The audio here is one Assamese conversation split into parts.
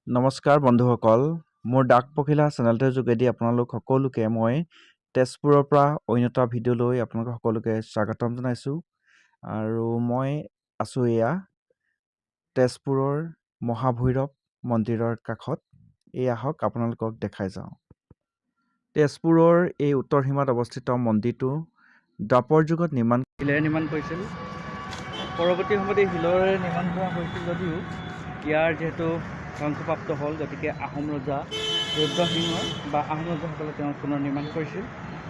নমস্কাৰ বন্ধুসকল, মোৰ ডাক পখিলা চেনেলটোৰ যোগেদি আপোনালোক সকলোকে মই তেজপুৰৰ পৰা অন্য এটা ভিডিঅ' লৈ আপোনালোক সকলোকে স্বাগতম জনাইছোঁ। আৰু মই আছোঁ এয়া তেজপুৰৰ মহাভৈৰৱ মন্দিৰৰ কাষত। এই আহক আপোনালোকক দেখাই যাওঁ। তেজপুৰৰ এই উত্তৰ সীমাত অৱস্থিত মন্দিৰটো দ্বাপৰ যুগত শিলেৰে নিৰ্মাণ কৰিছিল। পৰৱৰ্তী সময়ত এই শিলেৰে নিৰ্মাণ কৰা হৈছিল যদিও ইয়াৰ যিহেতু ধ্বংসপ্ৰাপ্ত হ'ল, গতিকে আহোম ৰজা ৰুদ্ৰসিংহ বা আহোম ৰজাসকলে তেওঁ পুনৰ নিৰ্মাণ কৰিছিল।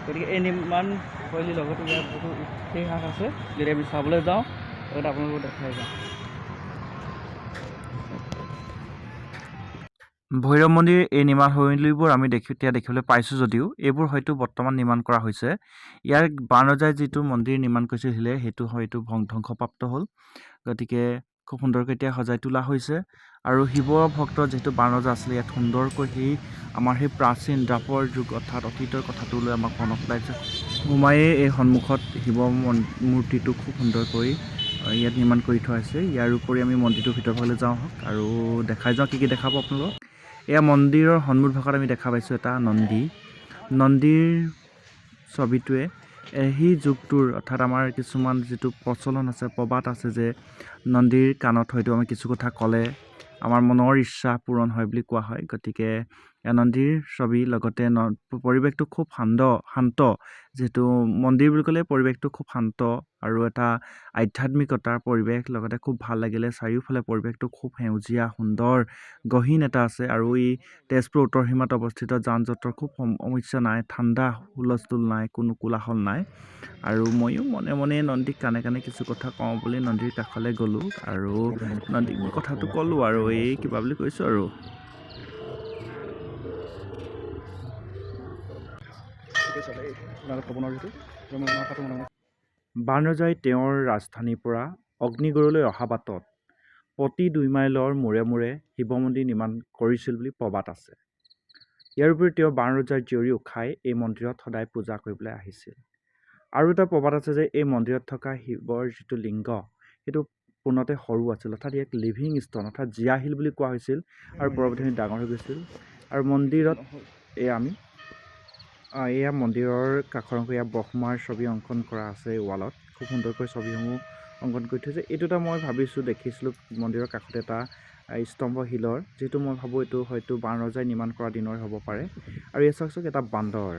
গতিকে এই নিৰ্মাণ শৈলীৰ লগতে ইয়াৰ বহুতো ইতিহাস আছে, যদি আমি চাবলৈ যাওঁ লগতে আপোনালোকক দেখাই যাওঁ। ভৈৰৱ মন্দিৰ এই নিৰ্মাণ শৈলীবোৰ আমি এতিয়া দেখিবলৈ পাইছোঁ যদিও এইবোৰ হয়তো বৰ্তমান নিৰ্মাণ কৰা হৈছে। ইয়াৰ বান ৰজাই যিটো মন্দিৰ নিৰ্মাণ কৰিছিলে সেইটো হয়তো ধ্বংসপ্ৰাপ্ত হ'ল, গতিকে খুব সুন্দৰকৈ এতিয়া সজাই তোলা হৈছে। আৰু শিৱ ভক্ত যিহেতু বান ৰজা আছিলে, ইয়াত সুন্দৰকৈ আমাৰ সেই প্ৰাচীন দ্বাপৰ যুগ অৰ্থাৎ অতীতৰ কথাটোলৈ আমাক মনত পেলাইছে। সোমায়ে এই সন্মুখত শিৱ মূৰ্তিটো খুব সুন্দৰকৈ ইয়াত নিৰ্মাণ কৰি থোৱা হৈছে। ইয়াৰ উপৰি আমি মন্দিৰটোৰ ভিতৰফালে যাওঁ আৰু দেখাই যাওঁ কি দেখাব আপোনালোকক। এয়া মন্দিৰৰ সন্মুখ ভাগত আমি দেখা পাইছোঁ এটা নন্দীৰ ছবিটোৱে সেই যুগটোৰ অৰ্থাৎ আমাৰ কিছুমান যিটো প্ৰচলন আছে, প্ৰবাদ আছে যে নন্দীৰ কাণত হয়তো আমি কিছু কথা ক'লে আমাৰ মনৰ ইচ্ছা পূৰণ হয় বুলি কোৱা হয়। গতিকে নন্দীৰ ছবি, লগতে পৰিৱেশটো খুব শান্ত। যিহেতু মন্দিৰ বুলি ক'লে পৰিৱেশটো খুব শান্ত আৰু এটা আধ্যাত্মিকতাৰ পৰিৱেশ, লগতে খুব ভাল লাগিলে। চাৰিওফালে পৰিৱেশটো খুব সেউজীয়া সুন্দৰ গহীন এটা আছে। আৰু এই তেজপুৰ উত্তৰ সীমাত অৱস্থিত যান জঁটৰ খুব সমস্যা নাই, ঠাণ্ডা হুলস্থুল নাই, কোনো কোলাহল নাই। আৰু ময়ো মনে মনে নন্দীক কাণে কাণে কিছু কথা কওঁ বুলি নন্দীৰ কাষলৈ গ'লোঁ আৰু নন্দীক মই কথাটো ক'লোঁ আৰু এই কিবা বুলি কৈছোঁ আৰু। বান ৰজাই তেওঁৰ ৰাজধানীৰ পৰা অগ্নিগড়লৈ অহা বাটত প্ৰতি 2 মাইলৰ মূৰে মূৰে শিৱ মন্দিৰ নিৰ্মাণ কৰিছিল বুলি প্ৰবাদ আছে। ইয়াৰ উপৰি তেওঁ বান ৰজাৰ জীয়ৰী উষাই এই মন্দিৰত সদায় পূজা কৰিবলৈ আহিছিল। আৰু এটা প্ৰবাদ আছে যে এই মন্দিৰত থকা শিৱৰ যিটো লিংগ সেইটো পূৰ্ণতে সৰু আছিল, অৰ্থাৎ ইয়াক লিভিং ষ্ট'ন অৰ্থাৎ জীয়া শিল বুলি কোৱা হৈছিল। আৰু পৰৱৰ্তীত ডাঙৰ হৈ গৈছিল। আৰু মন্দিৰত এয়া মন্দিৰৰ কাষৰ অংশ, এয়া ব্ৰহ্মাৰ ছবি অংকন কৰা আছে ৱালত। খুব সুন্দৰকৈ ছবিসমূহ অংকন কৰি থৈছে। এইটো এটা মই দেখিছিলোঁ মন্দিৰৰ কাষতে এটা স্তম্ভ শিলৰ, যিটো মই ভাবোঁ এইটো হয়তো বান ৰজাই নিৰ্মাণ কৰা দিনৰ হ'ব পাৰে। আৰু এই চাওকচোন এটা বান্দৰ।